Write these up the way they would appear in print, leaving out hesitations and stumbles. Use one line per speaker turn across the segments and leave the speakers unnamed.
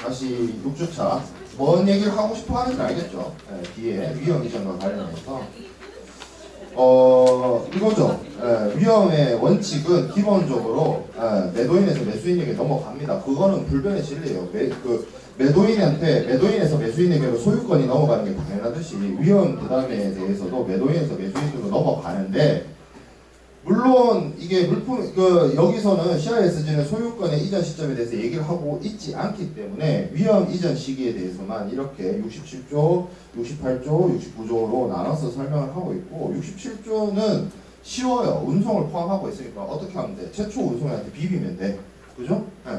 다시 6주차 뭔 얘기를 하고 싶어 하는지 알겠죠? 뒤에 위험 이전과 관련해서 이거죠. 위험의 원칙은 기본적으로 매도인에서 매수인에게 넘어갑니다. 그거는 불변의 진리예요. 매도인에서 매수인에게로 소유권이 넘어가는 게 당연하듯이 위험 부담에 대해서도 매도인에서 매수인으로 넘어가는데, 물론 이게 여기서는 CISG는 소유권의 이전 시점에 대해서 얘기를 하고 있지 않기 때문에 위험 이전 시기에 대해서만 이렇게 67조, 68조, 69조로 나눠서 설명을 하고 있고, 67조는 쉬워요. 운송을 포함하고 있으니까 어떻게 하면 돼? 최초 운송한테 비비면 돼. 그죠? 네.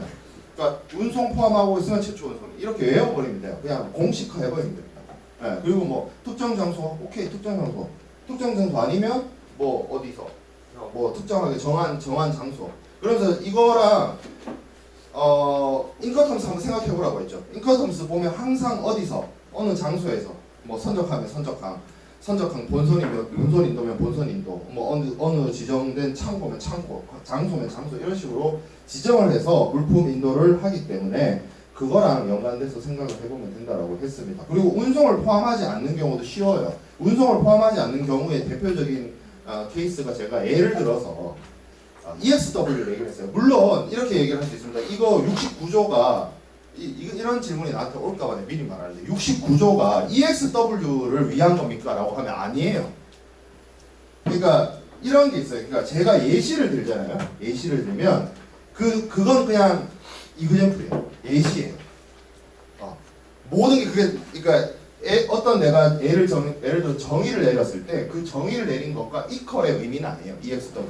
그러니까 운송 포함하고 있으면 최초 운송 이렇게 외워버리면 돼요. 그냥 공식화 해버리면 됩니다. 네. 그리고 뭐 특정 장소, 오케이 특정 장소 아니면 뭐 어디서 뭐 특정하게 정한 장소. 그러면서 이거랑 인커텀스 한번 생각해보라고 했죠. 인커텀스 보면 항상 어디서 어느 장소에서 뭐 선적하면 선적항 본선인도면 본선인도, 뭐 어느 지정된 창고면 창고, 장소면 장소, 이런 식으로 지정을 해서 물품 인도를 하기 때문에 그거랑 연관돼서 생각을 해보면 된다라고 했습니다. 그리고 운송을 포함하지 않는 경우도 쉬워요. 운송을 포함하지 않는 경우에 대표적인 케이스가 제가 예를 들어서 EXW를 얘기를 했어요. 물론 이렇게 얘기를 할 수 있습니다. 이거 69조가 이런 질문이 나한테 올까봐 미리 말하는데, 69조가 EXW를 위한 겁니까? 라고 하면 아니에요. 그러니까 이런 게 있어요. 그러니까 제가 예시를 들잖아요. 예시를 들면 그건 그냥 이그젠플이에요. 예시예요. 모든 게 그게, 그러니까 어떤 내가 예를 들어 정의를 내렸을 때 그 정의를 내린 것과 이퀄의 의미는 아니에요. EXW가.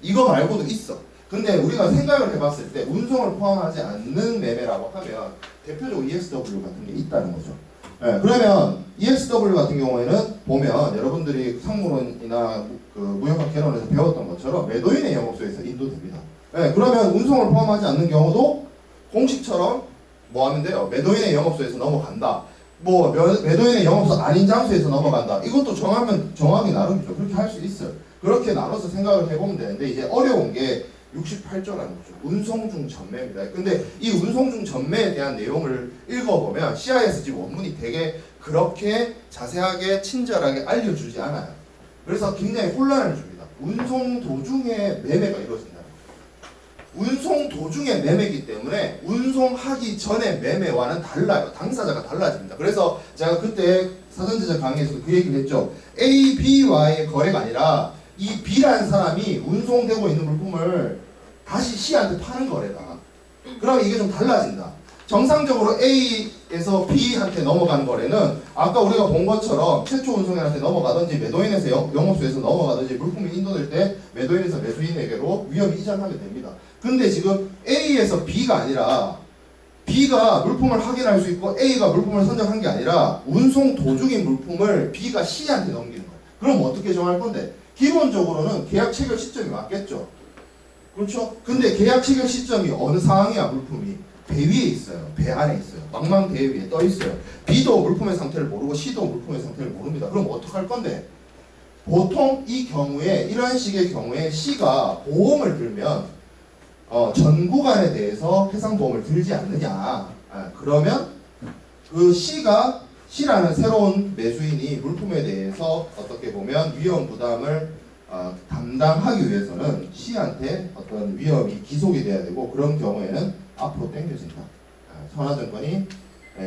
이거 말고도 있어. 근데 우리가 생각을 해봤을 때 운송을 포함하지 않는 매매라고 하면 대표적으로 EXW 같은 게 있다는 거죠. 그러면 EXW 같은 경우에는 보면 여러분들이 상무론이나 그 무역학 개론에서 배웠던 것처럼 매도인의 영업소에서 인도됩니다. 그러면 운송을 포함하지 않는 경우도 공식처럼 뭐 하면 돼요? 매도인의 영업소에서 넘어간다. 뭐 매도인의 영업소 아닌 장소에서 넘어간다. 이것도 정하기 나름이죠. 그렇게 할 수 있어요. 그렇게 나눠서 생각을 해보면 되는데, 이제 어려운 게 68조라는 거죠. 운송 중 전매입니다. 근데 이 운송 중 전매에 대한 내용을 읽어보면 CISG 원문이 되게 그렇게 자세하게 친절하게 알려주지 않아요. 그래서 굉장히 혼란을 줍니다. 운송 도중에 매매가 이루어진다. 운송 도중에 매매이기 때문에 운송하기 전에 매매와는 달라요. 당사자가 달라집니다. 그래서 제가 그때 사전제작 강의에서도 그 얘기를 했죠. A, B와의 거래가 아니라 이 B라는 사람이 운송되고 있는 물품을 다시 C한테 파는 거래다. 그러면 이게 좀 달라진다. 정상적으로 A에서 B한테 넘어가는 거래는 아까 우리가 본 것처럼 최초 운송인한테 넘어가든지 매도인에서 영업소에서 넘어가든지 물품이 인도될 때 매도인에서 매수인에게로 위험이 이전하게 됩니다. 근데 지금 A에서 B가 아니라 B가 물품을 확인할 수 있고 A가 물품을 선정한 게 아니라 운송 도중인 물품을 B가 C한테 넘기는 거예요. 그럼 어떻게 정할 건데? 기본적으로는 계약 체결 시점이 맞겠죠. 그렇죠? 근데 계약 체결 시점이 어느 상황이야? 물품이 배 위에 있어요. 배 안에 있어요. 망망 배 위에 떠 있어요. B도 물품의 상태를 모르고 C도 물품의 상태를 모릅니다. 그럼 어떡할 건데? 보통 이 경우에, 이런 식의 경우에 C가 보험을 들면 전 구간에 대해서 해상보험을 들지 않느냐. 그러면 그 C라는 새로운 매수인이 물품에 대해서 어떻게 보면 위험 부담을 담당하기 위해서는 C한테 어떤 위험이 기속이 돼야 되고, 그런 경우에는 앞으로 당겨진다. 선화증권이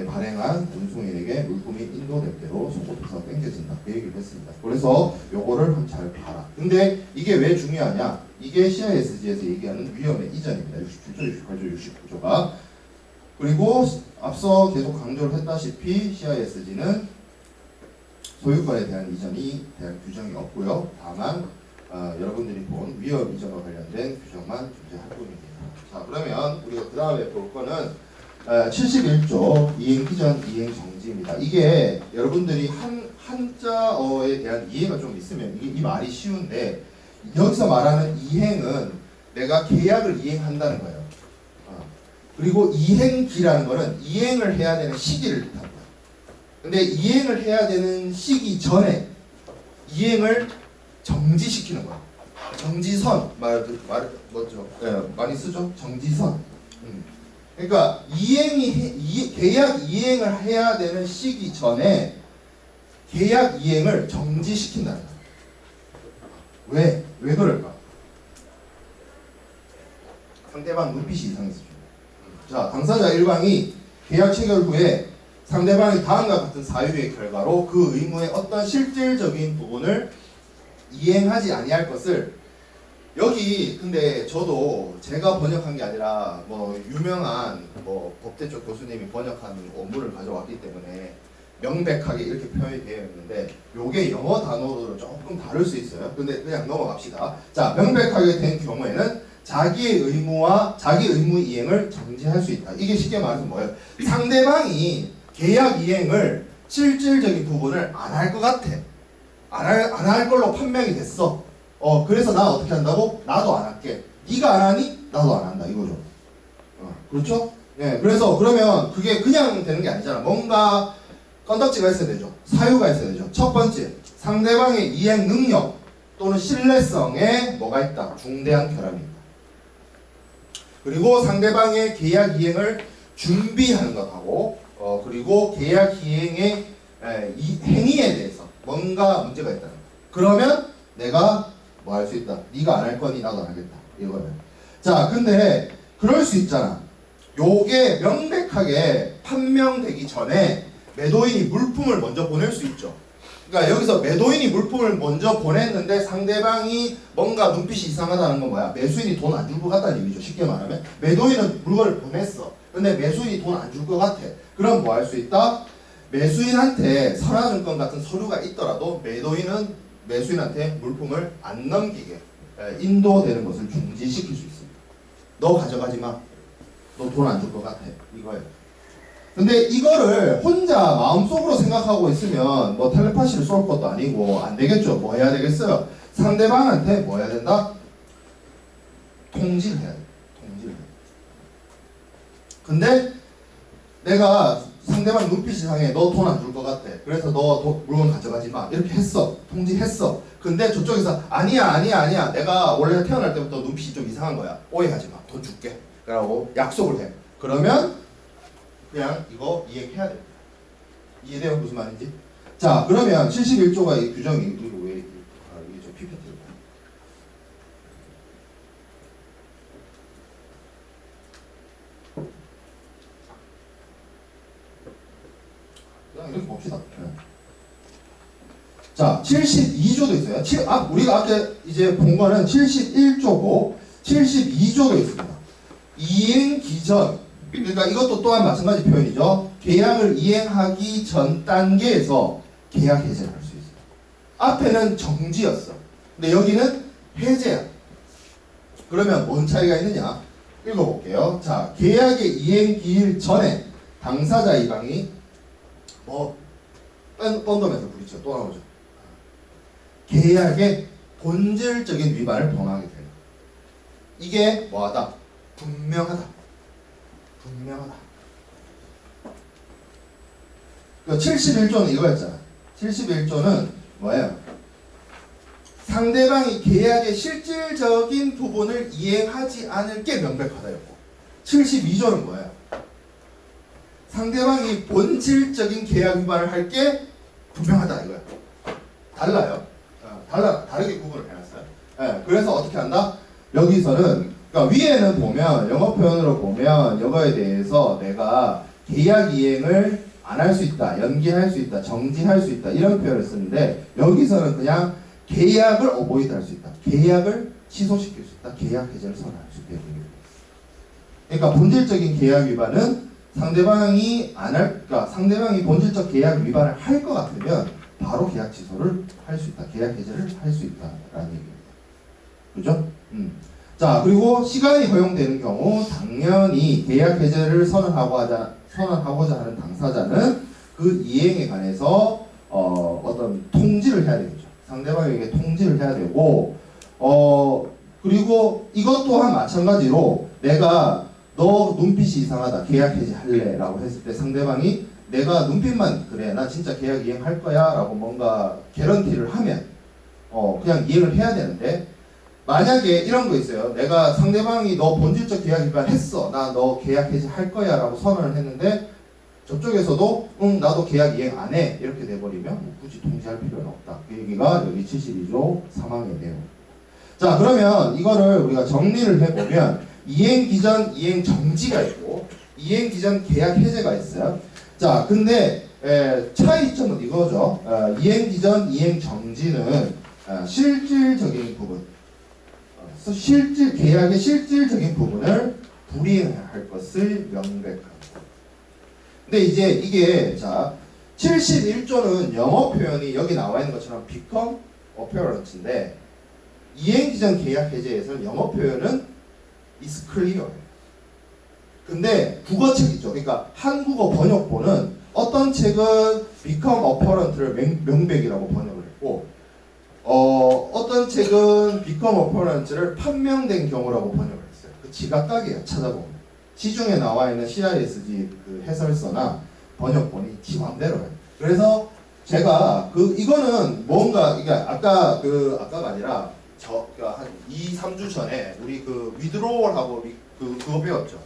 발행한 운송인에게 물품이 인도될 대로 소급해서 당겨진다. 그 얘기를 했습니다. 그래서 요거를 잘 봐라. 근데 이게 왜 중요하냐? 이게 CISG에서 얘기하는 위험의 이전입니다. 67조, 68조, 69조가. 그리고 앞서 계속 강조를 했다시피 CISG는 소유권에 대한 이전이 대한 규정이 없고요. 다만 여러분들이 본 위험 이전과 관련된 규정만 존재할 뿐입니다. 자, 그러면 우리가 그 다음에 볼 거는 71조 이행 기전 이행 정지입니다. 이게 여러분들이 한자어에 대한 이해가 좀 있으면 이 말이 쉬운데, 여기서 말하는 이행은 내가 계약을 이행한다는 거예요. 그리고 이행기라는 거는 이행을 해야 되는 시기를 뜻합니다. 근데 이행을 해야 되는 시기 전에 이행을 정지시키는 거예요. 정지선 뭐죠? 많이 쓰죠? 정지선. 그러니까 계약 이행을 해야 되는 시기 전에 계약 이행을 정지시킨다는 거야. 왜? 왜 그럴까? 상대방 눈빛이 이상해서. 자, 당사자 1방이 계약 체결 후에 상대방이 다음과 같은 사유의 결과로 그 의무의 어떤 실질적인 부분을 이행하지 아니할 것을, 여기 근데 저도 제가 번역한 게 아니라 뭐 유명한 뭐 법대 쪽 교수님이 번역한 원문을 가져왔기 때문에 명백하게 이렇게 표현이 되어 있는데, 요게 영어 단어로 조금 다를 수 있어요. 근데 그냥 넘어갑시다. 자, 명백하게 된 경우에는 자기의 의무 이행을 정지할 수 있다. 이게 쉽게 말해서 뭐예요? 상대방이 계약 이행을 실질적인 부분을 안 할 것 같아. 안 할 걸로 판명이 됐어. 그래서 나 어떻게 한다고? 나도 안 할게. 네가 안 하니? 나도 안 한다. 이거죠. 그렇죠? 네, 그래서 그러면 그게 그냥 되는 게 아니잖아. 뭔가 건덕지가 있어야 되죠. 사유가 있어야 되죠. 첫 번째, 상대방의 이행 능력 또는 신뢰성에 뭐가 있다? 중대한 결함이 있다. 그리고 상대방의 계약 이행을 준비하는 것하고 그리고 계약 이행의 이 행위에 대해서 뭔가 문제가 있다는 거야. 그러면 내가 뭐 할 수 있다. 네가 안 할 거니 나도 안 하겠다. 이거는. 자, 근데 그럴 수 있잖아. 요게 명백하게 판명되기 전에 매도인이 물품을 먼저 보낼 수 있죠. 그러니까 여기서 매도인이 물품을 먼저 보냈는데 상대방이 뭔가 눈빛이 이상하다는 건 뭐야? 매수인이 돈 안 줄 것 같다는 얘기죠. 쉽게 말하면 매도인은 물건을 보냈어. 근데 매수인이 돈 안 줄 것 같아. 그럼 뭐 할 수 있다? 매수인한테 선화증권 같은 서류가 있더라도 매도인은 매수인한테 물품을 안 넘기게 인도되는 것을 중지시킬 수 있습니다. 너 가져가지 마. 너 돈 안 줄 것 같아. 이거예요. 근데 이거를 혼자 마음속으로 생각하고 있으면 뭐 텔레파시를 쏠 것도 아니고 안 되겠죠. 뭐 해야 되겠어요? 상대방한테 뭐 해야 된다? 통지를 해야 돼. 통지를. 근데 내가 상대방 눈빛이 상해. 너 돈 안 줄 것 같아. 그래서 너 물건 가져가지 마. 이렇게 했어. 통지했어. 근데 저쪽에서 아니야. 내가 원래 태어날 때부터 눈빛이 좀 이상한 거야. 오해하지 마. 돈 줄게. 라고 약속을 해. 그러면 그냥 이거 이행해야 됩니다. 이해돼요? 무슨 말인지? 자, 그러면 71조가 이 규정이 이거 왜 이게 좀 PPT로 그냥 이렇게 봅시다. 자, 72조도 있어요. 우리가 아까 이제 본 거는 71조고 72조도 있습니다. 이행 기전. 그러니까 이것도 또한 마찬가지 표현이죠. 계약을 이행하기 전 단계에서 계약 해제를 할 수 있어요. 앞에는 정지였어. 근데 여기는 해제야. 그러면 뭔 차이가 있느냐? 읽어볼게요. 자, 계약의 이행 기일 전에 당사자 이방이 뭐 뻔덤에서 부딪혀 또 나오죠. 계약의 본질적인 위반을 범하게 돼요. 이게 뭐하다? 분명하다. 71조는 이거였잖아. 71조는 뭐예요? 상대방이 계약의 실질적인 부분을 이행하지 않을 게 명백하다였고, 72조는 뭐예요? 상대방이 본질적인 계약 위반을 할 게 분명하다 이거야. 달라요. 다르게 구분을 해놨어요. 네, 그래서 어떻게 한다? 여기서는 그러니까 위에는 보면 영어 표현으로 보면 이거에 대해서 내가 계약 이행을 안 할 수 있다, 연기할 수 있다, 정지할 수 있다 이런 표현을 쓰는데 여기서는 그냥 계약을 어보이드 할 수 있다, 계약을 취소시킬 수 있다, 계약 해제를 선언할 수 있다. 그러니까 본질적인 계약 위반은 상대방이 그러니까 상대방이 본질적 계약 위반을 할 것 같으면 바로 계약 취소를 할 수 있다, 계약 해제를 할 수 있다라는 얘기입니다. 그죠? 자, 그리고 시간이 허용되는 경우 당연히 계약 해제를 선언하고자 하는 당사자는 그 이행에 관해서 어떤 통지를 해야 되겠죠. 상대방에게 통지를 해야 되고 그리고 이것 또한 마찬가지로 내가 너 눈빛이 이상하다, 계약 해제할래 라고 했을 때 상대방이 내가 눈빛만 그래 나 진짜 계약 이행할 거야 라고 뭔가 개런티를 하면 그냥 이행을 해야 되는데 만약에 이런 거 있어요. 내가 상대방이 너 본질적 계약 위반했어. 나 너 계약 해지할 거야 라고 선언을 했는데 저쪽에서도 응 나도 계약 이행 안 해. 이렇게 돼버리면 뭐 굳이 통지할 필요는 없다. 그 얘기가 여기 72조 3항의 내용. 자 그러면 이거를 우리가 정리를 해보면 이행 기전 이행 정지가 있고 이행 기전 계약 해제가 있어요. 자 근데 차이점은 이거죠. 이행 기전 이행 정지는 실질적인 부분 계약의 실질적인 부분을 불이행할 것을 명백한 것. 근데 이제 이게 자 71조는 영어 표현이 여기 나와 있는 것처럼 become apparent인데 이행기전 계약 해제에서는 영어 표현은 is clear. 근데 국어책이죠. 그러니까 한국어 번역본은 어떤 책은 become apparent를 명백이라고 번역을 했고 어떤 책은 become apparent를 판명된 경우라고 번역을 했어요. 그 지각각이에요. 찾아보면 시중에 나와 있는 CISG 그 해설서나 번역본이 지 맘대로 해요. 그래서 제가 이거는 뭔가 이게 아까가 아니라 그러니까 한 2, 3주 전에 우리 withdrawal하고 그거 배웠죠.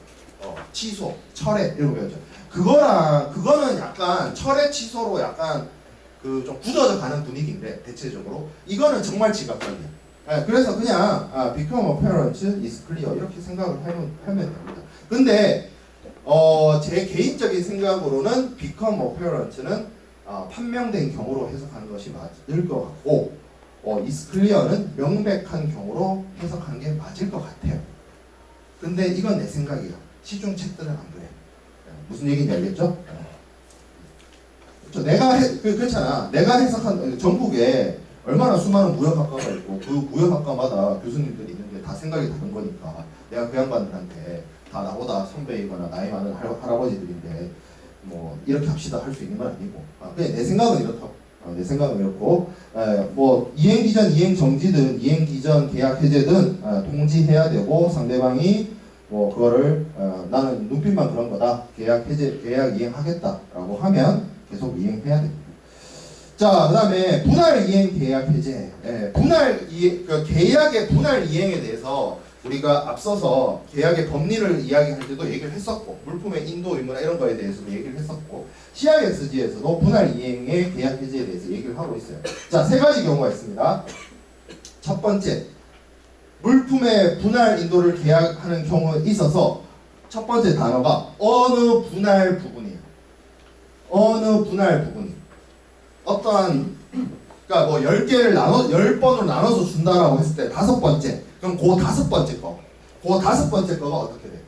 취소, 철회 이런 거 배웠죠. 그거는 약간 철회 취소로 약간 좀 굳어져 가는 분위기인데 대체적으로 이거는 정말 지각각이야. 그래서 그냥 become apparent is clear 이렇게 생각을 하면 됩니다. 근데 제 개인적인 생각으로는 become apparent는 판명된 경우로 해석하는 것이 맞을 것 같고 is clear는 명백한 경우로 해석하는 게 맞을 것 같아요. 근데 이건 내 생각이야. 시중 책들은 안 그래. 무슨 얘기인지 알겠죠? 그렇잖아. 내가 해석한 전국에 얼마나 수많은 무역학과가 있고 그 무역학과마다 교수님들이 있는데 다 생각이 다른 거니까 내가 그 양반들한테 다 나보다 선배이거나 나이 많은 할아버지들인데 뭐 이렇게 합시다 할 수 있는 건 아니고 그냥 내 생각은 이렇다고. 내 생각은 이렇고 뭐 이행 기전 이행 정지든 이행 기전 계약 해제든 통지해야 되고 상대방이 뭐 그거를 나는 눈빛만 그런 거다 계약 이행하겠다라고 하면 계속 이행해야 됩니다. 자, 그 다음에 분할 이행 계약 해제. 계약의 분할 이행에 대해서 우리가 앞서서 계약의 법리를 이야기할 때도 얘기를 했었고, 물품의 인도 의무나 이런 거에 대해서도 얘기를 했었고, CISG에서도 분할 이행의 계약 해제에 대해서 얘기를 하고 있어요. 자, 세 가지 경우가 있습니다. 첫 번째, 물품의 분할 인도를 계약하는 경우에 있어서 첫 번째 단어가 어느 분할 부분이에요. 어느 분할 부분이 어떠한 그러니까 뭐 10개를 10번으로 나눠서 준다라고 했을 때 다섯 번째 그럼 그 다섯 번째 거가 어떻게 돼?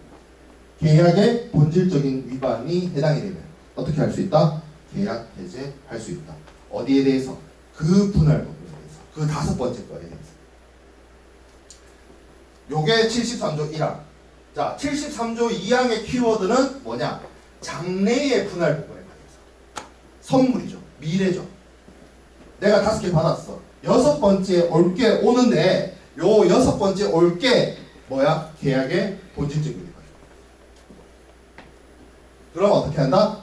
계약의 본질적인 위반이 해당이 되면 어떻게 할 수 있다? 계약 해제할 수 있다. 어디에 대해서? 그 분할 부분에 대해서. 그 다섯 번째 거에 대해서. 요게 73조 1항. 자, 73조 2항의 키워드는 뭐냐? 장래의 분할 부분에 관해서. 선물이죠. 미래죠. 내가 5개 받았어. 6번째 올 게 오는데 요 6번째 올 게 뭐야? 계약의 본질적인 위반. 그럼 어떻게 한다?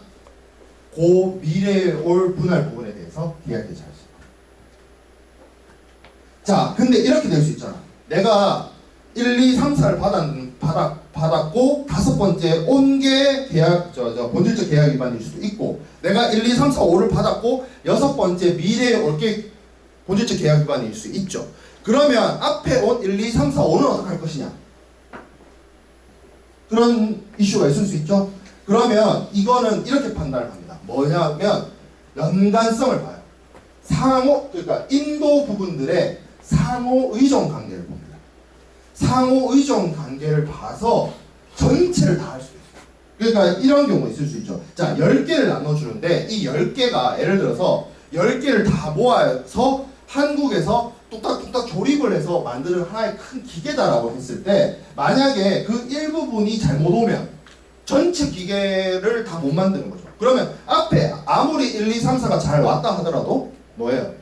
그 미래에 올 분할 부분에 대해서 계약 해제할 수 있다. 자, 근데 이렇게 될 수 있잖아. 내가 1, 2, 3, 4를 받았고 5번째 온 게 계약 본질적 계약 위반일 수도 있고 내가 1, 2, 3, 4, 5를 받았고 6번째 미래에 올 게 본질적 계약 위반일 수 있죠. 그러면 앞에 온 1, 2, 3, 4, 5는 어떻게 할 것이냐? 그런 이슈가 있을 수 있죠. 그러면 이거는 이렇게 판단을 합니다. 뭐냐면 연관성을 봐요. 그러니까 인도 부분들의 상호 의존 관계를 봅니다. 상호 의존 관계를 봐서 전체를 다 할 수 있어요. 그러니까 이런 경우가 있을 수 있죠. 자, 10개를 나눠주는데 이 10개가 예를 들어서 10개를 다 모아서 한국에서 뚝딱뚝딱 조립을 해서 만드는 하나의 큰 기계다라고 했을 때 만약에 그 일부분이 잘못 오면 전체 기계를 다 못 만드는 거죠. 그러면 앞에 아무리 1, 2, 3, 4가 잘 왔다 하더라도 뭐예요?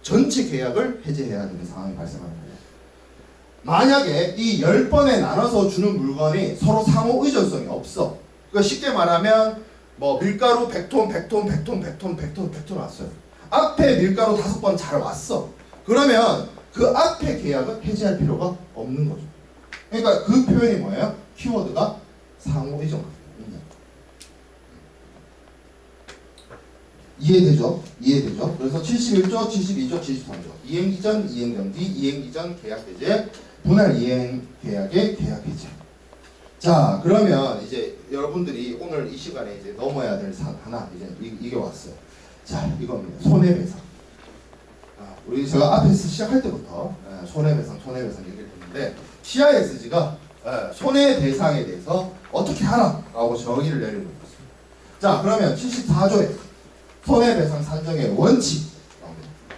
전체 계약을 해제해야 되는 상황이 발생하는 거예요. 만약에 이 10번에 나눠서 주는 물건이 서로 상호 의존성이 없어. 그러니까 쉽게 말하면 뭐 밀가루 100톤 왔어요. 앞에 밀가루 5번 잘 왔어. 그러면 그 앞에 계약은 해지할 필요가 없는 거죠. 그러니까 그 표현이 뭐예요? 키워드가 상호이전. 이해되죠? 이해되죠? 그래서 71조, 72조, 73조 이행기 전 이행정지, 이행기 전 계약 해제, 분할 이행 계약의 계약 해제. 자, 그러면 이제 여러분들이 오늘 이 시간에 이제 넘어야 될 산 하나 이제 이게 왔어요. 자, 이겁니다. 손해배상. 우리 제가 앞에서 시작할 때부터 손해배상 얘기를 했는데 CISG가 손해배상에 대해서 어떻게 하라라고 정의를 내리고 있습니다. 자, 그러면 74조에 손해배상 산정의 원칙,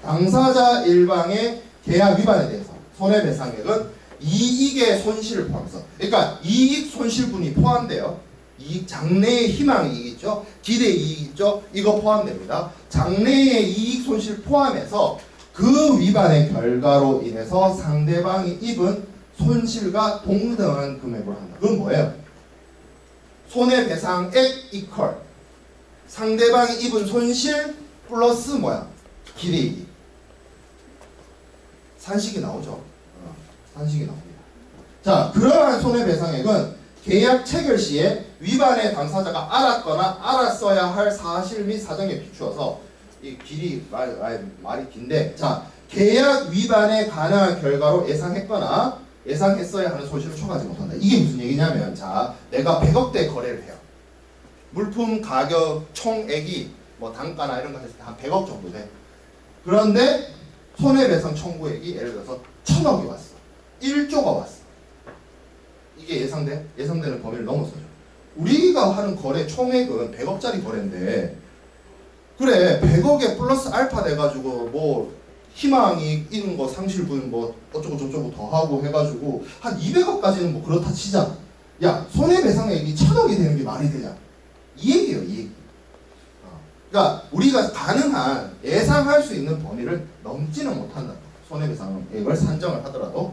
당사자 일방의 계약 위반에 대해서 손해배상액은 이익의 손실을 포함해서, 그러니까 이익 손실분이 포함돼요. 이익, 장래의 희망 이익 있죠, 기대 이익 있죠, 이거 포함됩니다. 장래의 이익 손실 포함해서 그 위반의 결과로 인해서 상대방이 입은 손실과 동등한 금액으로 한다. 그건 뭐예요? 손해배상액 이퀄 상대방이 입은 손실 플러스 뭐야? 기대이익. 산식이 나오죠. 산식이 나옵니다. 자, 그러한 손해배상액은 계약 체결 시에 위반의 당사자가 알았거나 알았어야 할 사실 및 사정에 비추어서 이 길이 말이 긴데, 자, 계약 위반에 가능한 결과로 예상했거나 예상했어야 하는 손실을 초과하지 못한다. 이게 무슨 얘기냐면, 자, 내가 100억대 거래를 해요. 물품 가격 총액이 뭐 단가나 이런 거 했을 때 한 100억 정도 돼. 그런데 손해배상 청구액이 예를 들어서 1000억이 왔어. 1조가 왔어. 이게 예상돼? 예상되는 범위를 넘어서죠. 우리가 하는 거래 총액은 100억짜리 거래인데, 그래 100억에 플러스 알파 돼가지고 뭐 희망이 이런 거 상실분 뭐 어쩌고 저쩌고 더 하고 해가지고 한 200억까지는 뭐 그렇다 치자. 야, 손해배상액이 1000억이 되는 게 말이 되냐? 이 얘기예요, 이 얘기. 그러니까 우리가 가능한 예상할 수 있는 범위를 넘지는 못한다. 손해배상액을 산정을 하더라도.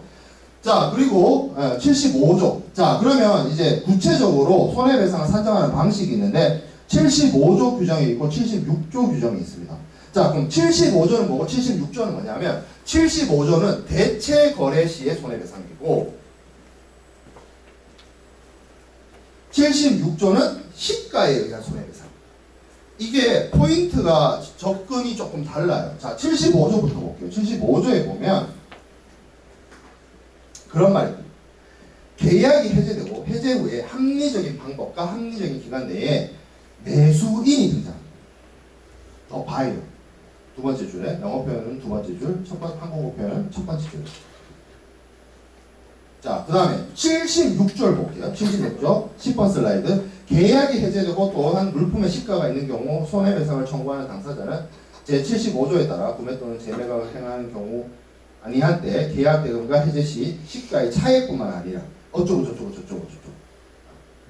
자, 그리고 75조. 자, 그러면 이제 구체적으로 손해배상을 산정하는 방식이 있는데 75조 규정이 있고 76조 규정이 있습니다. 자, 그럼 75조는 뭐고 76조는 뭐냐면 75조는 대체 거래 시의 손해배상이고 76조는 시가에 의한 손해배상. 이게 포인트가 접근이 조금 달라요. 자, 75조부터 볼게요. 75조에 보면 그런 말이 있습니다. 계약이 해제되고 해제 후에 합리적인 방법과 합리적인 기간 내에 매수인이 등장합니다. 더 바이어. 두 번째 줄에 영어 표현은 두 번째 줄, 한국어 표현은 첫 번째 줄. 자, 그 다음에 76절 볼게요. 76절 10번 슬라이드. 계약이 해제되고 또한 물품의 시가가 있는 경우 손해배상을 청구하는 당사자는 제75조에 따라 구매 또는 재매각을 행하는 경우 아니할 때 계약 대금과 해제 시 시가의 차액뿐만 아니라 어쩌고 저쩌고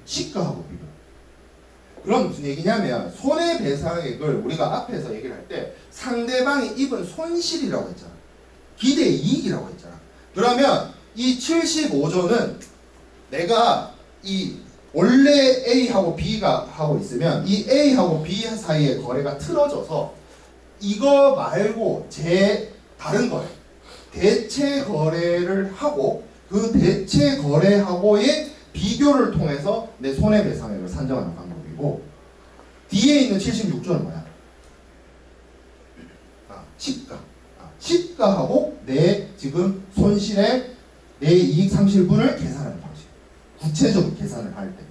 시가하고 비교. 그럼 무슨 얘기냐면 손해배상액을 우리가 앞에서 얘기를 할 때 상대방이 입은 손실이라고 했잖아. 기대 이익이라고 했잖아. 그러면 이 75조는 내가 이 원래 A하고 B가 하고 있으면 이 A하고 B 사이의 거래가 틀어져서 이거 말고 다른 거래 대체 거래를 하고 그 대체 거래하고의 비교를 통해서 내 손해배상액을 산정하는 방법이고, 뒤에 있는 76조는 뭐야? 시가하고 내 지금 손실의 내 이익 상실분을 계산하는 방식. 구체적인 계산을 할 때.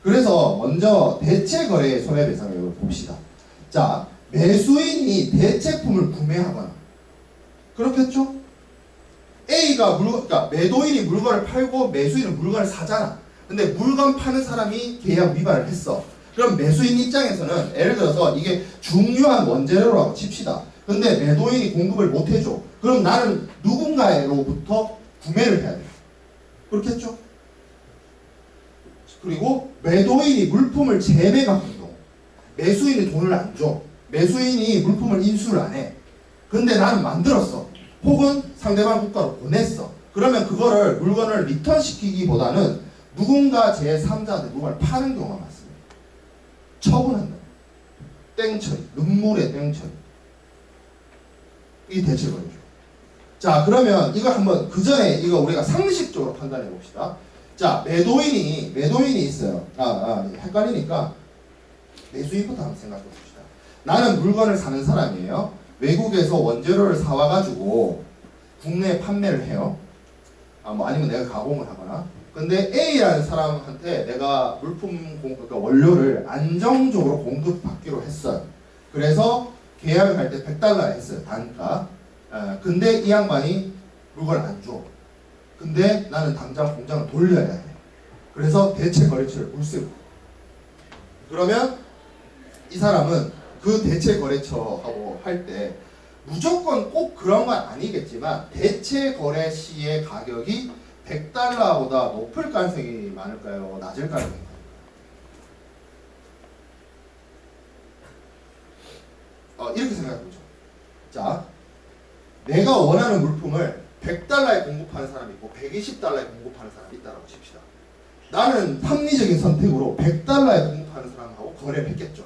그래서 먼저 대체 거래의 손해배상액을 봅시다. 자, 매수인이 대체품을 구매하거나 그렇겠죠? A가 그러니까 매도인이 물건을 팔고 매수인은 물건을 사잖아. 근데 물건 파는 사람이 계약 위반을 했어. 그럼 매수인 입장에서는 예를 들어서 이게 중요한 원재료라고 칩시다. 근데 매도인이 공급을 못 해줘. 그럼 나는 누군가로부터 구매를 해야 돼. 그렇겠죠? 그리고 매도인이 물품을 재매각한 경우 매수인이 돈을 안 줘. 매수인이 물품을 인수를 안 해. 근데 나는 만들었어. 혹은 상대방 국가로 보냈어. 그러면 그거를 물건을 리턴시키기보다는 누군가 제3자한테 누군가를 파는 경우가 많습니다. 처분한다. 땡처리. 눈물의 땡처리. 이 대체거래죠. 자, 그러면 이거 한번 그 전에 이거 우리가 상식적으로 판단해 봅시다. 자, 매도인이 있어요. 헷갈리니까 매수인부터 한번 생각해 봅시다. 나는 물건을 사는 사람이에요. 외국에서 원재료를 사와가지고 국내에 판매를 해요. 아니면 내가 가공을 하거나. 근데 A라는 사람한테 내가 그러니까 원료를 안정적으로 공급받기로 했어요. 그래서 계약을 할 때 100달러 했어요. 단가. 근데 이 양반이 물건을 안 줘. 근데 나는 당장 공장을 돌려야 돼. 그래서 대체 거래처를 물색을. 그러면 이 사람은 그 대체 거래처하고 할 때 무조건 꼭 그런 건 아니겠지만 대체 거래 시의 가격이 100달러보다 높을 가능성이 많을까요? 낮을 가능성이 많을까요? 이렇게 생각해보죠. 자, 내가 원하는 물품을 100달러에 공급하는 사람이 있고 120달러에 공급하는 사람이 있다고 칩시다. 나는 합리적인 선택으로 100달러에 공급하는 사람하고 거래를 했겠죠.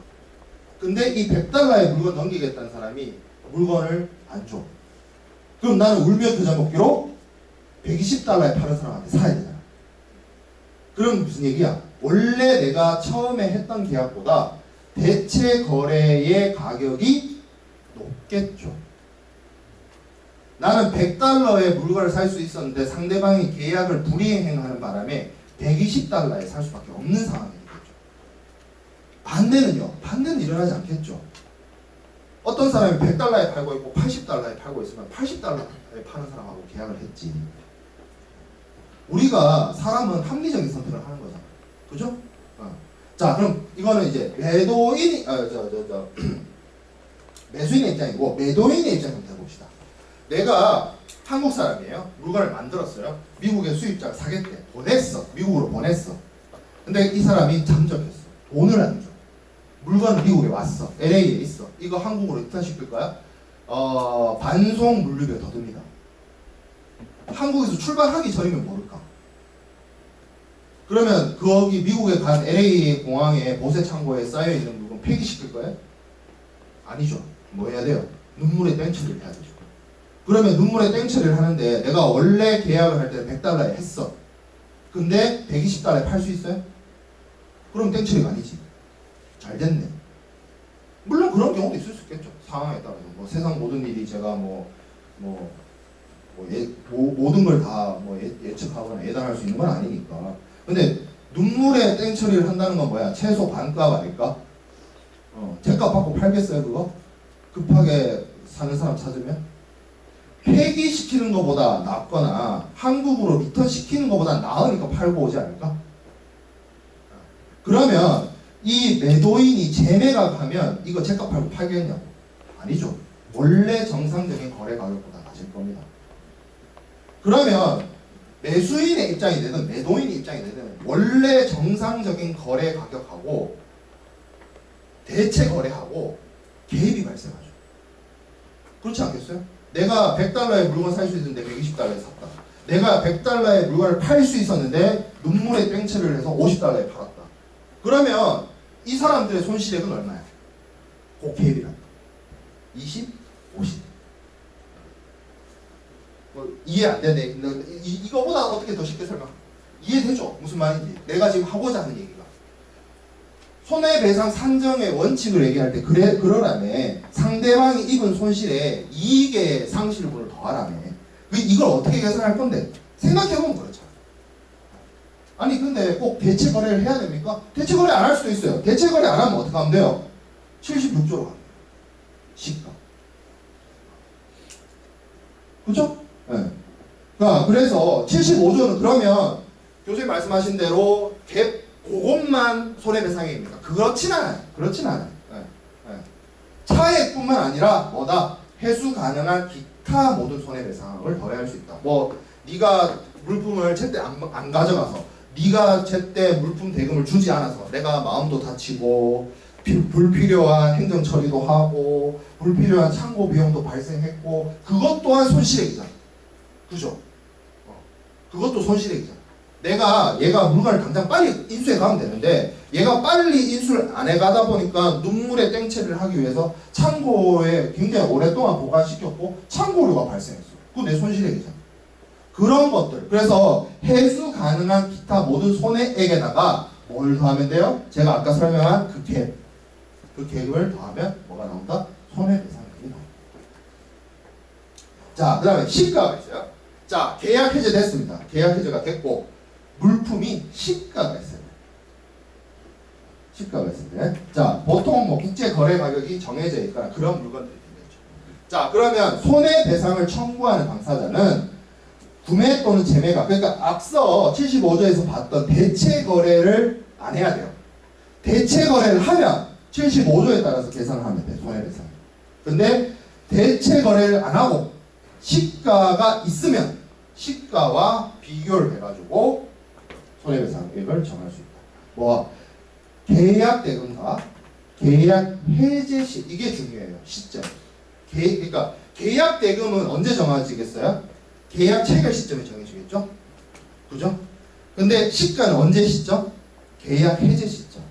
근데 이 100달러에 물건 넘기겠다는 사람이 물건을 안 줘. 그럼 나는 울며 겨자 먹기로 120달러에 파는 사람한테 사야 되잖아. 그럼 무슨 얘기야? 원래 내가 처음에 했던 계약보다 대체 거래의 가격이 높겠죠. 나는 100달러에 물건을 살 수 있었는데 상대방이 계약을 불이행하는 바람에 120달러에 살 수밖에 없는 상황이 되겠죠. 반대는요. 반대는 일어나지 않겠죠. 어떤 사람이 100달러에 팔고 있고 80달러에 팔고 있으면 80달러에 파는 사람하고 계약을 했지. 우리가 사람은 합리적인 선택을 하는 거잖아. 그죠? 자, 그럼 이거는 이제 매수인의 입장이고 매도인의 입장을 해봅시다. 내가 한국 사람이에요. 물건을 만들었어요. 미국의 수입자가 사겠대. 보냈어. 미국으로 보냈어. 근데 이 사람이 잠적했어. 돈을 안 줘. 물건은 미국에 왔어. LA에 있어. 이거 한국으로 입탄시킬 거야? 반송 물류비가 더 듭니다. 한국에서 출발하기 전이면 모를까? 그러면 거기 미국에 간 LA 공항에 보세 창고에 쌓여있는 물건 폐기시킬 거예요? 아니죠. 뭐 해야 돼요? 눈물의 땡처리를 해야 되죠. 그러면 눈물의 땡처리를 하는데 내가 원래 계약을 할 때 100달러에 했어. 근데 120달러에 팔 수 있어요? 그럼 땡처리가 아니지. 잘 됐네. 물론 그런 경우도 있을 수 있겠죠. 상황에 따라서. 뭐 세상 모든 일이 제가 모든 걸 다 예측하거나 예단할 수 있는 건 아니니까. 근데 눈물의 땡처리를 한다는 건 뭐야? 최소 반값 아닐까? 제값 받고 팔겠어요 그거? 급하게 사는 사람 찾으면? 폐기시키는 것보다 낫거나 한국으로 리턴 시키는 것보다 나으니까 팔고 오지 않을까? 그러면 이 매도인이 재매각하면 이거 제값 팔고 팔겠냐고? 아니죠. 원래 정상적인 거래 가격보다 낮을 겁니다. 그러면 매수인의 입장이 되든 매도인의 입장이 되든 원래 정상적인 거래 가격하고 대체 거래하고 갭이 발생하죠. 그렇지 않겠어요? 내가 100달러에 물건 살 수 있는데 120달러에 샀다. 내가 100달러에 물건을 팔 수 있었는데 눈물의 땡처리를 해서 50달러에 팔았다. 그러면 이 사람들의 손실액은 얼마야? 그 갭이란 20, 50. 이해 안 되네. 이거보다 어떻게 더 쉽게 설명? 이해되죠? 무슨 말인지. 내가 지금 하고자 하는 얘기가. 손해배상 산정의 원칙을 얘기할 때 그러라며 상대방이 입은 손실에 이익의 상실분을 더하라며. 이걸 어떻게 계산할 건데? 생각해보면 그렇잖아. 아니 근데 꼭 대체 거래를 해야 됩니까? 대체 거래 안 할 수도 있어요. 대체 거래 안 하면 어떻게 하면 돼요? 76조로 가요. 시가. 그죠? 네. 그래서 75조는 그러면 교수님 말씀하신 대로 갭 그것만 손해배상입니까? 그렇진 않아요. 그렇진 않아요. 네. 네. 차액뿐만 아니라 뭐다? 회수 가능한 기타 모든 손해배상을 더해할 수 있다. 네가 물품을 제때 안 가져가서 네가 제때 물품 대금을 주지 않아서 내가 마음도 다치고 불필요한 행정 처리도 하고 불필요한 창고 비용도 발생했고 그것 또한 손실액이잖아. 그죠? 그것도 손실액이잖아. 얘가 물건을 당장 빨리 인수해 가면 되는데 얘가 빨리 인수를 안 해가다 보니까 눈물의 땡처리를 하기 위해서 창고에 굉장히 오랫동안 보관시켰고 창고료가 발생했어. 그거 내 손실액이잖아. 그런 것들. 그래서 해수 가능한 기타 모든 손해액에다가 뭘 더하면 돼요? 제가 아까 설명한 그 갭. 그 갭을 더하면 뭐가 나온다? 손해배상액이 나온다. 자, 그 다음에 시가가 있어요. 자, 계약 해제됐습니다. 계약 해제가 됐고 물품이 시가가 있어요. 시가가 있어요. 자, 보통 뭐 국제 거래 가격이 정해져 있거나 그런 물건들이 되겠죠. 자, 그러면 손해배상을 청구하는 당사자는 구매 또는 재매가, 그러니까 앞서 75조에서 봤던 대체 거래를 안 해야 돼요. 대체 거래를 하면 75조에 따라서 계산을 하면 돼, 손해배상. 근데 대체 거래를 안 하고 시가가 있으면 시가와 비교를 해가지고 손해배상액을 정할 수 있다. 뭐 계약 대금과 계약 해제 시, 이게 중요해요. 시점. 그러니까 계약 대금은 언제 정해지겠어요? 계약 체결 시점에 정해지겠죠? 그죠? 근데 시가는 언제 시점? 계약 해제 시점.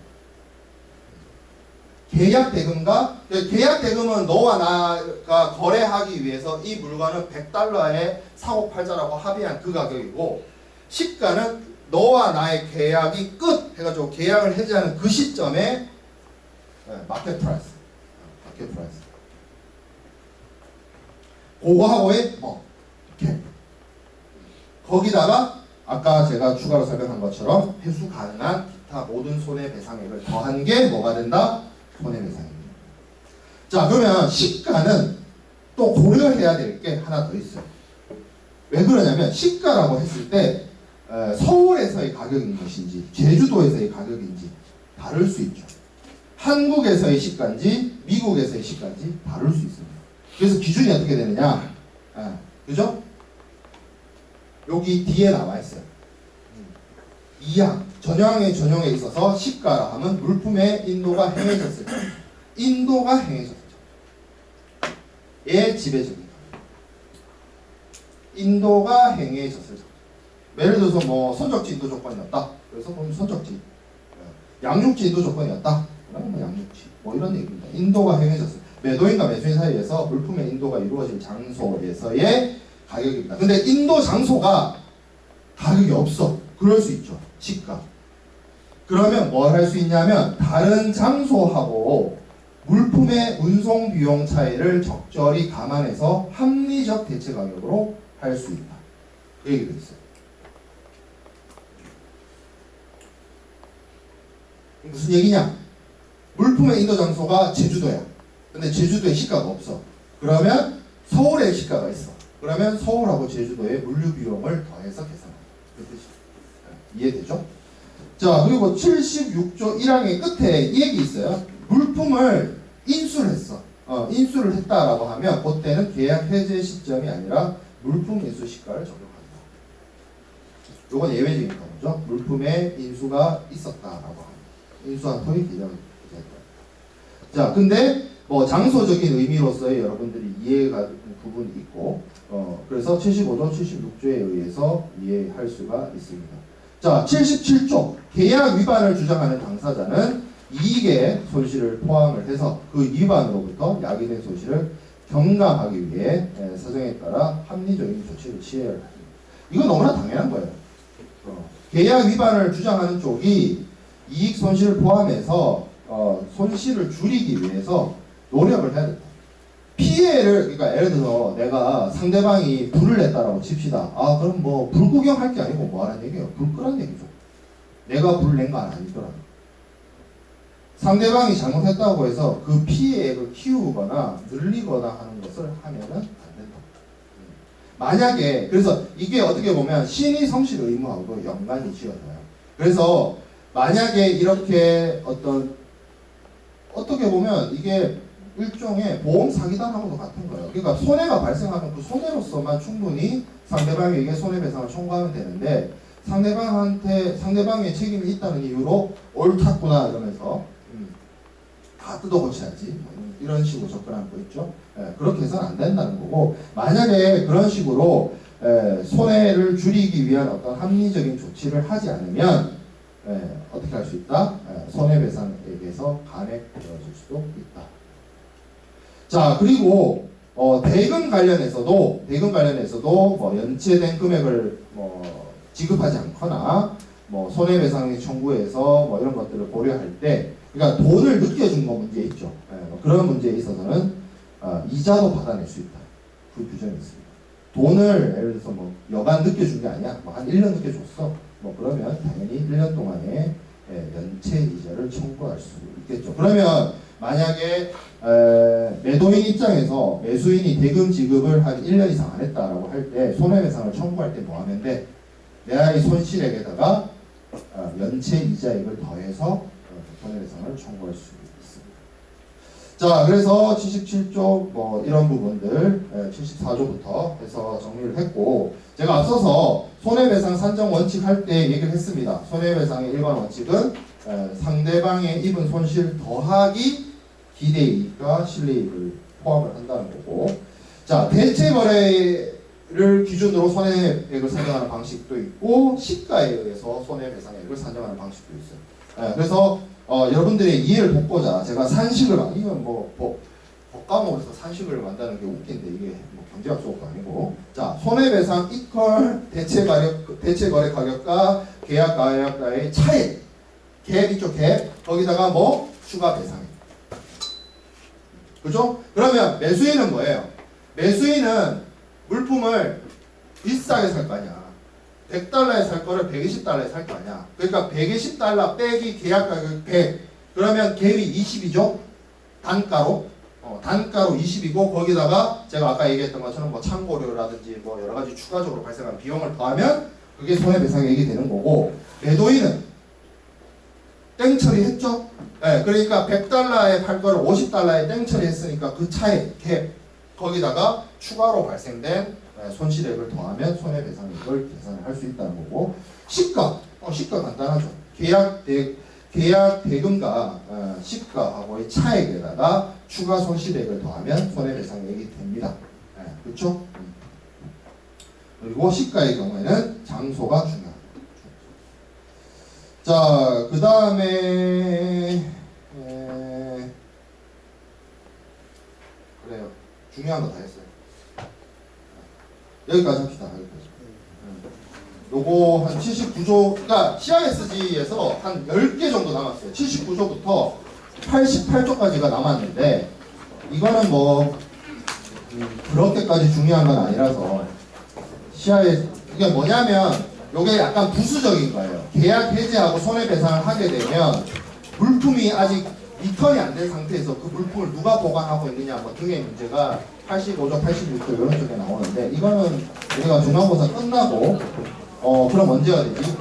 계약 대금과, 계약 대금은 너와 나가 거래하기 위해서 이 물건은 $100에 사고 팔자라고 합의한 그 가격이고, 시가는 너와 나의 계약이 끝 해가지고 계약을 해제하는 그 시점에 마켓 프라이스. 마켓 프라이스. 그거하고의 뭐 갭. 거기다가 아까 제가 추가로 설명한 것처럼 회수 가능한 기타 모든 손해배상액을 더한 게 뭐가 된다? 손해배상입니다. 자, 그러면 시가는 또 고려해야 될 게 하나 더 있어요. 왜 그러냐면 시가라고 했을 때 서울에서의 가격인 것인지 제주도에서의 가격인지 다를 수 있죠. 한국에서의 시가인지 미국에서의 시가인지 다를 수 있습니다. 그래서 기준이 어떻게 되느냐? 그죠? 여기 뒤에 나와 있어요. 2항 전형의 전형에 있어서 시가라 하면 물품의 인도가 행해졌을 때, 인도가 행해졌을 때, 지배적인 인도가 행해졌을 때, 예를 들어서 뭐 선적지 인도 조건이었다. 그래서 그럼 선적지, 양육지 인도 조건이었다. 그러면 뭐 양육지, 뭐 이런 얘기입니다. 인도가 행해졌을 때, 매도인과 매수인 사이에서 물품의 인도가 이루어질 장소에서의 가격입니다. 근데 인도 장소가 가격이 없어. 그럴 수 있죠. 시가. 그러면 뭘 할 수 있냐면 다른 장소하고 물품의 운송 비용 차이를 적절히 감안해서 합리적 대체 가격으로 할 수 있다. 그 얘기도 있어요. 무슨 얘기냐? 물품의 인도 장소가 제주도야. 근데 제주도에 시가가 없어. 그러면 서울에 시가가 있어. 그러면 서울하고 제주도의 물류 비용을 더해서 계산한다. 그 뜻이에요. 이해되죠? 자, 그리고 76조 1항의 끝에 이 얘기 있어요. 물품을 인수를 했어. 인수를 했다라고 하면 그때는 계약 해제 시점이 아니라 물품 인수 시가를 적용한다. 요건 예외적인 경우죠. 물품의 인수가 있었다라고 합니다. 인수한 토의 개념을 기재했다. 자, 근데 뭐 장소적인 의미로서의 여러분들이 이해가 부분이 있고, 그래서 75조, 76조에 의해서 이해할 수가 있습니다. 자, 77조 계약 위반을 주장하는 당사자는 이익의 손실을 포함을 해서 그 위반으로부터 야기된 손실을 경감하기 위해 사정에 따라 합리적인 조치를 취해야 합니다. 이건 너무나 당연한 거예요. 계약 위반을 주장하는 쪽이 이익 손실을 포함해서 손실을 줄이기 위해서 노력을 해야 된다. 피해를, 그러니까 예를 들어서 내가 상대방이 불을 냈다라고 칩시다. 아, 그럼 뭐 불 구경할 게 아니고 뭐 하라는 얘기예요? 불 끄라는 얘기죠. 내가 불을 낸 거 아니더라. 상대방이 잘못했다고 해서 그 피해액을 키우거나 늘리거나 하는 것을 하면은 안 된다. 만약에, 그래서 이게 어떻게 보면 신의 성실 의무하고도 연관이 지어져요. 그래서 만약에 이렇게 어떻게 보면 이게 일종의 보험 사기단하고도 같은 거예요. 그러니까 손해가 발생하면 그 손해로서만 충분히 상대방에게 손해배상을 청구하면 되는데, 상대방의 책임이 있다는 이유로 옳았구나 이러면서 다 뜯어 고쳐야지 이런 식으로 접근하는 거 있죠. 그렇게 해서는 안 된다는 거고, 만약에 그런 식으로 손해를 줄이기 위한 어떤 합리적인 조치를 하지 않으면 어떻게 할 수 있다? 손해배상액에서 간액되어질 수도 있다. 자, 그리고 대금 관련해서도 뭐 연체된 금액을 뭐 지급하지 않거나 뭐 손해배상 청구에서 뭐 이런 것들을 고려할 때, 그러니까 돈을 늦게 준 거 문제 있죠. 뭐 그런 문제에 있어서는 이자도 받아낼 수 있다. 그 규정이 있습니다. 돈을 예를 들어서 뭐 여간 늦게 준 게 아니야, 뭐 한 1년 늦게 줬어. 뭐 그러면 당연히 1년 동안에 연체 이자를 청구할 수 있겠죠. 그러면 만약에 매도인 입장에서 매수인이 대금 지급을 한 1년 이상 안 했다라고 할 때 손해배상을 청구할 때 뭐 하면 돼? 내가 이 손실액에다가 연체 이자액을 더해서 손해배상을 청구할 수 있습니다. 자, 그래서 77조 뭐 이런 부분들 74조부터 해서 정리를 했고, 제가 앞서서 손해배상 산정 원칙 할 때 얘기를 했습니다. 손해배상의 일반 원칙은 상대방의 입은 손실 더하기 기대이익과 실리이익을 포함을 한다는 거고, 자, 대체거래를 기준으로 손해액을 산정하는 방식도 있고 시가에 의해서 손해배상액을 산정하는 방식도 있어요. 그래서 여러분들의 이해를 돕고자 제가 산식을 이건 뭐 법과목에서 산식을 만드는 게 웃긴데 이게 뭐 경제학 수업도 아니고, 자, 손해배상 이퀄 대체거래 가격과 계약 가격과의 차액, 갭 있죠, 갭. 거기다가 뭐 추가 배상액. 그죠? 그러면 매수인은 뭐예요? 매수인은 물품을 비싸게 살 거 아니야. 100달러에 살 거를 120달러에 살 거 아니야. 그러니까 120달러 빼기 계약 가격 100. 그러면 갭이 20이죠? 단가로. 단가로 20이고, 거기다가 제가 아까 얘기했던 것처럼 뭐 참고료라든지 뭐 여러 가지 추가적으로 발생한 비용을 더하면 그게 손해배상액이 되는 거고, 매도인은 땡 처리했죠? 네, 그러니까 100달러에 팔 거를 50달러에 땡 처리했으니까 그 차액, 갭, 거기다가 추가로 발생된 손실액을 더하면 손해배상액을 계산을 할 수 있다는 거고, 시가, 시가 간단하죠. 계약 대금과 시가하고의 차액에다가 추가 손실액을 더하면 손해배상액이 됩니다. 그렇죠? 그리고 시가의 경우에는 장소가 중요합니다. 자, 그 다음에 그래요. 중요한 거 다 했어요. 여기까지 합시다. 여기까지. 요거 한 79조, 그러니까 CISG에서 한 10개 정도 남았어요. 79조부터 88조까지가 남았는데, 이거는 뭐 그렇게까지 중요한 건 아니라서 이게 뭐냐면 요게 약간 부수적인 거예요. 계약 해지하고 손해배상을 하게 되면 물품이 아직 리턴이 안 된 상태에서 그 물품을 누가 보관하고 있느냐 뭐 등의 문제가 85조, 86조 이런 쪽에 나오는데, 이거는 우리가 중간고사 끝나고 그럼 언제가 되지?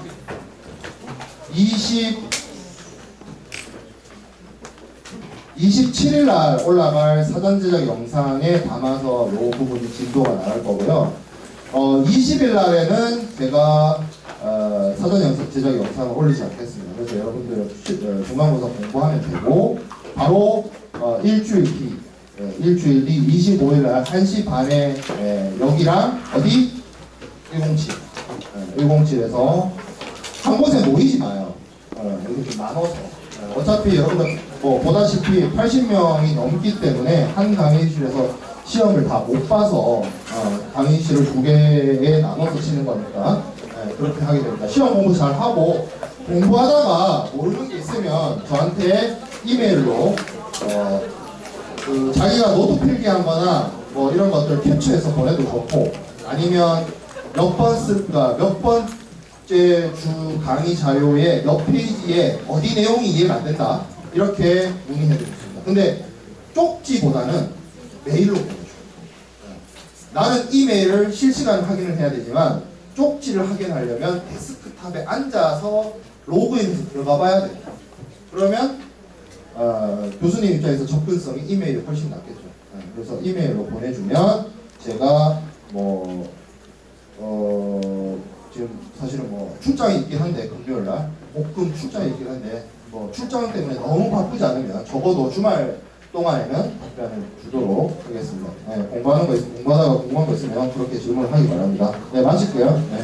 27일 날 올라갈 사전 제작 영상에 담아서 이 부분이 진도가 나갈 거고요. 20일 날에는 제가 사전 영상 제작 영상을 올리지 않겠습니다. 그래서 여러분들 중간고사 공부하면 되고, 바로 일주일 뒤, 일주일 뒤 25일 날 1시 반에 여기랑 어디? 107에서 한 곳에 모이지 마요. 이렇게 좀 나눠서. 어차피 여러분들 뭐 보다시피 80명이 넘기 때문에 한 강의실에서 시험을 다 못 봐서 강의실을 2개에 나눠서 치는 거니까 그렇게 하게 됩니다. 시험 공부 잘 하고, 공부하다가 모르는 게 있으면 저한테 이메일로 자기가 노트 필기한 거나 뭐 이런 것들 캡처해서 보내도 좋고, 아니면 몇 번 쓸까, 몇 번째 주 강의 자료의 몇 페이지에 어디 내용이 이해가 안 된다, 이렇게 문의해 드리겠습니다. 근데 쪽지보다는 메일로 보내줘요. 나는 이메일을 실시간 확인을 해야 되지만 쪽지를 확인하려면 데스크탑에 앉아서 로그인해서 들어가 봐야 돼요. 그러면 교수님 입장에서 접근성이 이메일이 훨씬 낫겠죠. 그래서 이메일로 보내주면 제가 뭐 지금 사실은 뭐 출장이 있긴 한데, 금요일날 목금 출장이 있긴 한데, 뭐 출장 때문에 너무 바쁘지 않으면 적어도 주말 동안에는 답변을 주도록 하겠습니다. 공부하는 거 있으면, 공부하다가 궁금한 거 있으면 그렇게 질문을 하기 바랍니다. 네, 마칠게요. 네.